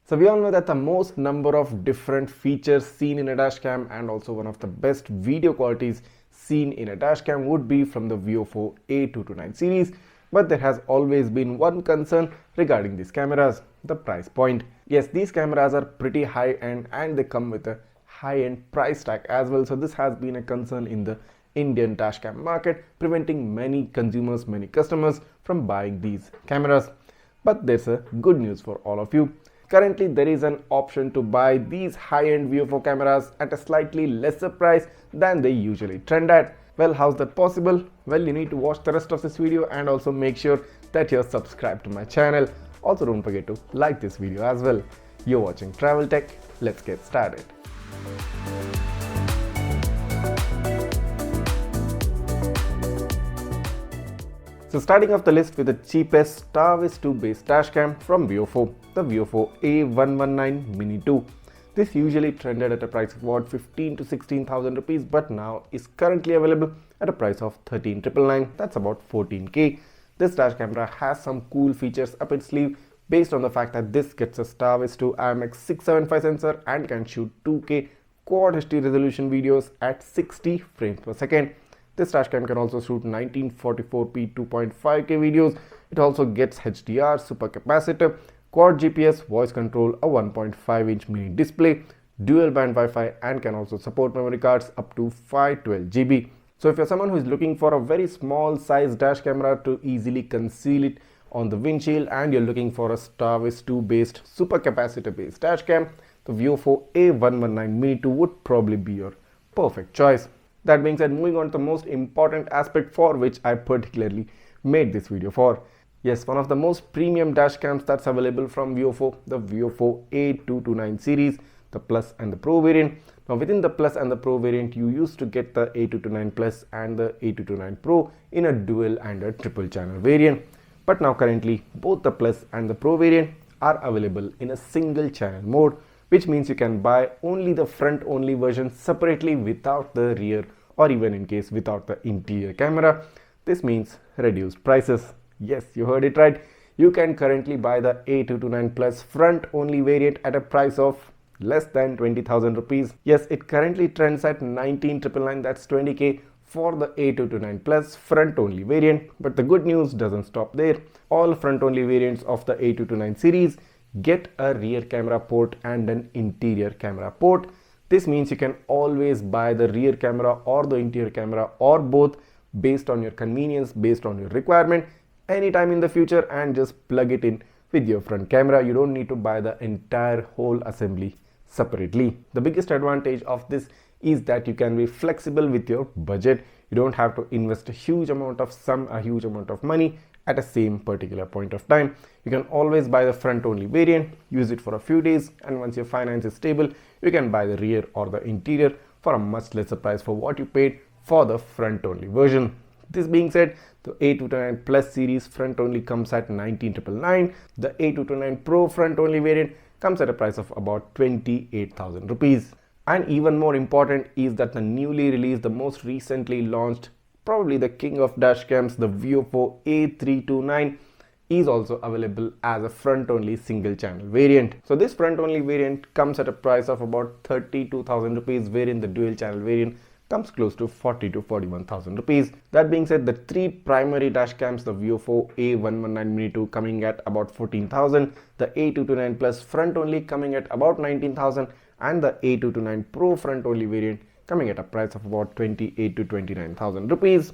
So we all know that the most number of different features seen in a dashcam and also one of the best video qualities seen in a dashcam would be from the VIOFO A229 series. But there has always been one concern regarding these cameras, the price point. Yes, these cameras are pretty high end and they come with a high end price tag as well. So this has been a concern in the Indian dashcam market, preventing many consumers, many customers from buying these cameras. But there's a good news for all of you. Currently, there is an option to buy these high-end VIOFO cameras at a slightly lesser price than they usually trend at. Well, how's that possible? Well, you need to watch the rest of this video and also make sure that you're subscribed to my channel. Also, don't forget to like this video as well. You're watching Travel Tech. Let's get started. So starting off the list with the cheapest starvis 2 based dashcam from VIOFO, the VIOFO A119 Mini 2. This usually trended at a price of about 15 to 16,000 rupees, but now is currently available at a price of 13,999. That's about 14k. This dash camera has some cool features up its sleeve based on the fact that this gets a starvis 2 IMX675 sensor and can shoot 2K Quad HD resolution videos at 60 frames per second. This dashcam can also shoot 1944p 2.5K videos. It also gets HDR, super capacitor, quad GPS, voice control, a 1.5-inch mini display, dual band Wi-Fi, and can also support memory cards up to 512GB. So if you're someone who is looking for a very small size dash camera to easily conceal it on the windshield and you're looking for a starvis 2 based super capacitor based dash cam, the VIOFO A119 Mini 2 would probably be your perfect choice. That being said, moving on to the most important aspect for which I particularly made this video for. Yes, one of the most premium dashcams that's available from VIOFO, the VIOFO A229 series, the Plus and the Pro variant. Now within the Plus and the Pro variant, you used to get the A229 Plus and the A229 Pro in a dual and a triple channel variant. But now currently, both the Plus and the Pro variant are available in a single channel mode, which means you can buy only the front only version separately without the rear or even in case without the interior camera. This means reduced prices. Yes, you heard it right. You can currently buy the A229 Plus front only variant at a price of less than 20,000 rupees. Yes, it currently trends at 19,999, that's 20k for the A229 Plus front only variant. But the good news doesn't stop there. All front only variants of the A229 series get a rear camera port and an interior camera port. This means you can always buy the rear camera or the interior camera or both based on your convenience, based on your requirement anytime in the future and just plug it in with your front camera. You don't need to buy the entire whole assembly separately. The biggest advantage of this is that you can be flexible with your budget. You don't have to invest a huge amount of money at the same particular point of time. You can always buy the front only variant, use it for a few days, and once your finance is stable, you can buy the rear or the interior for a much lesser price for what you paid for the front only version. This being said, the A229 Plus series front only comes at 19,999. The A229 Pro front only variant comes at a price of about 28,000 rupees. And even more important is that the newly released, the most recently launched, probably the king of dashcams, the VIOFO A329 is also available as a front only single channel variant. So this front only variant comes at a price of about 32,000 rupees, wherein the dual channel variant comes close to 40 to 41,000 rupees. That being said, the three primary dashcams, the VIOFO A119 Mini 2 coming at about 14,000, the A229 Plus front only coming at about 19,000, and the A229 Pro front only variant coming at a price of about 28 to 29,000 rupees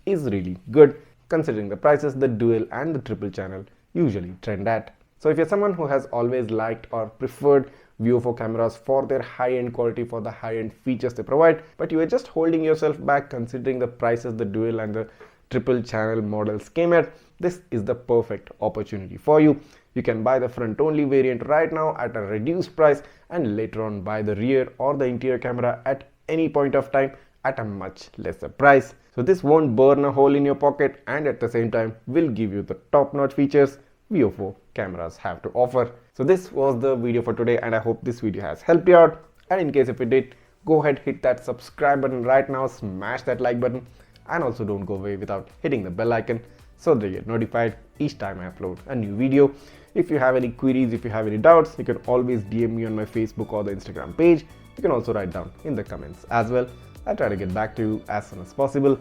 is really good considering the prices the dual and the triple channel usually trend at. So if you're someone who has always liked or preferred VIOFO cameras for their high-end quality, for the high-end features they provide, but you are just holding yourself back considering the prices the dual and the triple channel models came at, this is the perfect opportunity for you. You can buy the front only variant right now at a reduced price and later on buy the rear or the interior camera at any point of time at a much lesser price. So this won't burn a hole in your pocket and at the same time will give you the top-notch features VIOFO cameras have to offer. So this was the video for today and I hope this video has helped you out, and in case if it did, go ahead, hit that subscribe button right now, smash that like button, and also don't go away without hitting the bell icon so that you get notified each time I upload a new video. If you have any queries, if you have any doubts, you can always DM me on my Facebook or the Instagram page. You can also write down in the comments as well. I'll try to get back to you as soon as possible.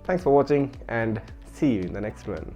Thanks for watching and see you in the next one.